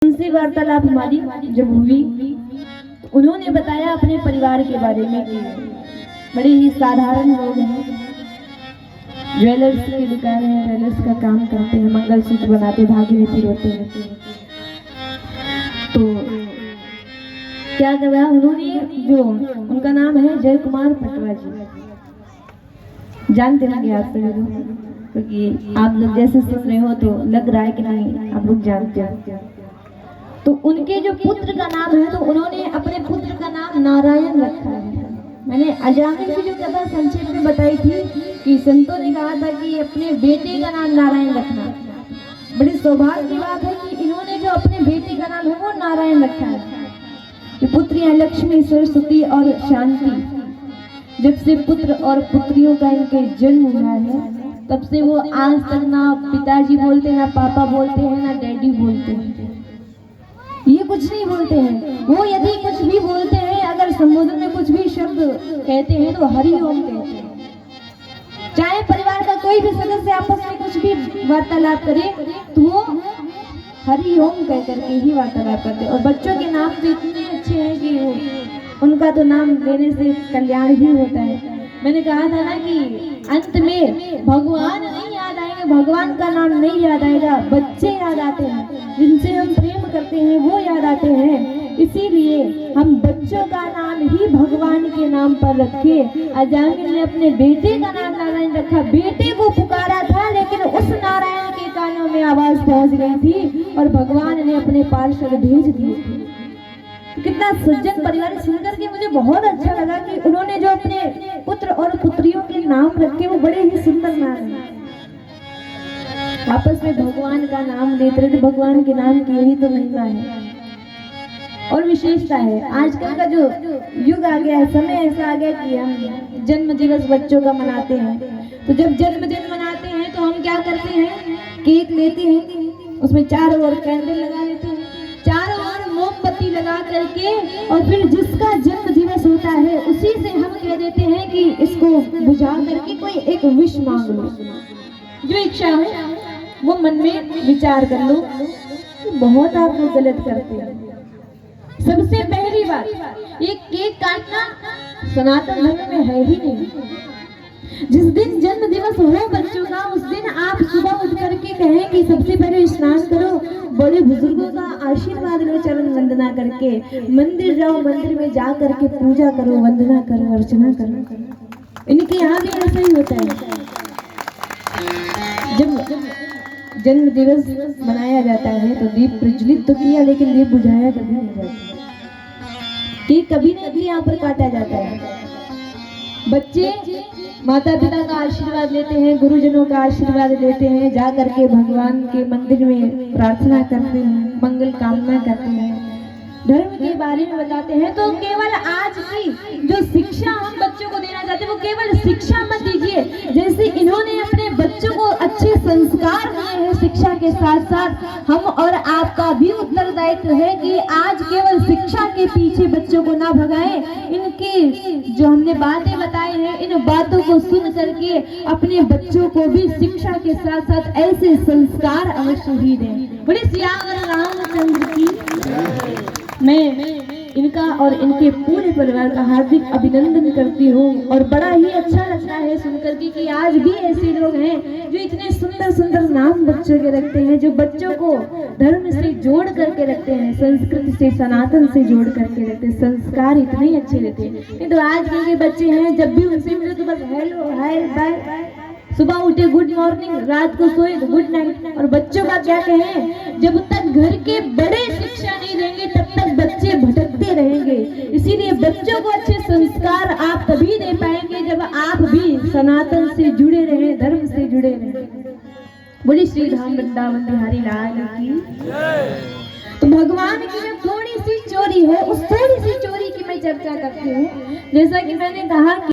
उनसे वार्तालाप हमारी जब हुई, उन्होंने बताया अपने परिवार के बारे में कि बड़े ही साधारण लोग हैं, ज्वेलर्स की दुकान है, ज्वेलर्स का काम करते हैं, मंगलसूत्र बनाते, धागे में पिरोते हैं। तो क्या करा उन्होंने, जो उनका नाम है जय कुमार पटवा जी, जानते होंगे आप सभी लोग, क्योंकि आप लोग जैसे सुन रहे हो तो लग रहा है कि नहीं आप लोग जानते हो। तो उनके जो पुत्र का नाम है, तो उन्होंने अपने पुत्र का नाम नारायण रखा है। मैंने अजामिल की जो कथा संक्षेप में बताई थी कि संतों ने कहा था कि अपने बेटे का नाम नारायण रखना। बड़ी सौभाग्य की बात है कि इन्होंने जो अपने बेटे का नाम है वो नारायण रखा है। ये पुत्रियां लक्ष्मी, सरस्वती और शांति। जब से पुत्र और पुत्रियों का इनके जन्म हुआ है, तब से वो आज तक ना पिताजी बोलते, ना पापा बोलते हैं, ना डैडी बोलते हैं, ये कुछ नहीं बोलते हैं। वो यदि कुछ भी बोलते हैं, अगर संबोधन में कुछ भी शब्द कहते हैं तो हरि ओम कहते हैं। चाहे परिवार का कोई भी सदस्य आपस में कुछ भी वार्तालाप करे तो वो हरि ओम कह करके ही वार्तालाप करते हैं। और बच्चों के नाम तो इतने अच्छे हैं कि उनका तो नाम लेने से कल्याण ही होता है। मैंने कहा था ना कि अंत में भगवान नहीं याद आएंगे, भगवान का नाम नहीं याद आएगा, बच्चे याद आते हैं, जिनसे हम प्रेम करते हैं वो याद आते हैं। इसीलिए हम बच्चों का नाम ही भगवान के नाम पर रखे। अजामिल ने अपने बेटे का नाम नारायण रखा। बेटे को पुकारा था, लेकिन उस नारायण के कानों में आवाज पहुंच गई थी और भगवान ने अपने पार्षद भेज दिए थे। कितना सज्जन परिवार, सुनकर के मुझे बहुत अच्छा लगा कि उन्होंने जो अपने पुत्र और पुत्रियों के नाम रखे वो बड़े ही सुंदर नाम हैं। आपस में भगवान का नाम लेते रहे, भगवान के नाम की यही तो महिमा है और विशेषता है। आजकल का जो युग आ गया है, समय ऐसा आ गया कि हम जन्म दिवस बच्चों का मनाते हैं। तो जब जन्मदिन मनाते हैं तो हम क्या करते हैं, केक लेते हैं, उसमें चारों ओर कैंडल लगा लेते हैं, चारों ओर मोमबत्ती लगा करके, और फिर जिसका जन्म दिवस होता है उसी से हम कह देते हैं कि इसको बुझा करके कोई एक विश मांग लो, जो इच्छा है वो मन में विचार कर लो। बहुत आप लोग गलत करते हैं। सबसे पहली बात, ये केक काटना सनातन धर्म में है ही नहीं। जिस दिन जन्म दिवस हो बच्चों का, उस दिन आप सुबह उठ करके कहें कि सबसे पहले स्नान करो, बड़े बुजुर्गों का आशीर्वाद लो, चरण वंदना करके मंदिर जाओ, मंदिर में जा करके पूजा करो, वंदना करो, अर्चना करो। इनके यहाँ भी ऐसा ही होता है। जब जन्म दिवस मनाया जाता है तो दीप प्रज्वलित तो किया, लेकिन दीप बुझाया कभी नहीं जाता, केक कभी नहीं यहाँ पर काटा जाता है। बच्चे माता पिता का आशीर्वाद लेते हैं, गुरुजनों का आशीर्वाद लेते हैं, जा करके भगवान के मंदिर में प्रार्थना करते हैं, मंगल कामना करते हैं, धर्म के बारे में बताते हैं। तो केवल आज की जो शिक्षा हम बच्चों को देना चाहते हैं, वो केवल शिक्षा मत दीजिए। जैसे इन्होंने अपने बच्चों को अच्छे संस्कार दिए हैं, शिक्षा के साथ साथ हम और आपका भी उत्तरदायित्व है कि आज केवल शिक्षा के पीछे बच्चों को ना भगाएं। इनकी जो हमने बातें बताई हैं, इन बातों को सुन करके अपने बच्चों को भी शिक्षा के साथ साथ ऐसे संस्कार अवश्य ही दें। बड़े सियावर रामचंद्र की मैं इनका और इनके पूरे परिवार का हार्दिक अभिनंदन करती हूँ। और बड़ा ही अच्छा लगता है सुनकर कि आज भी ऐसे लोग हैं जो इतने सुंदर सुंदर नाम बच्चों के रखते हैं, जो बच्चों को धर्म से जोड़ करके रखते हैं, संस्कृति से, सनातन से जोड़ करके रखते हैं, संस्कार इतने अच्छे रहते हैं। नहीं तो आज के बच्चे हैं, जब भी उनसे मिले तो बस हेलो, हाय, बाय, सुबह उठे गुड मॉर्निंग, रात को सोए तो गुड नाइट। और बच्चों का क्या कहें, जब तक घर के बड़े शिक्षा नहीं देंगे तब तक बच्चे भटकते रहेंगे। इसीलिए बच्चों को अच्छे संस्कार आप तभी दे पाएंगे जब आप भी सनातन से जुड़े रहे, धर्म से जुड़े रहे। बोली श्री धाम वृंदावन बिहारी लाल की। तो भगवान की जो थोड़ी सी चोरी है, उस थोड़ी सी चोरी की मैं चर्चा करती हूँ। जैसा कि मैंने कहा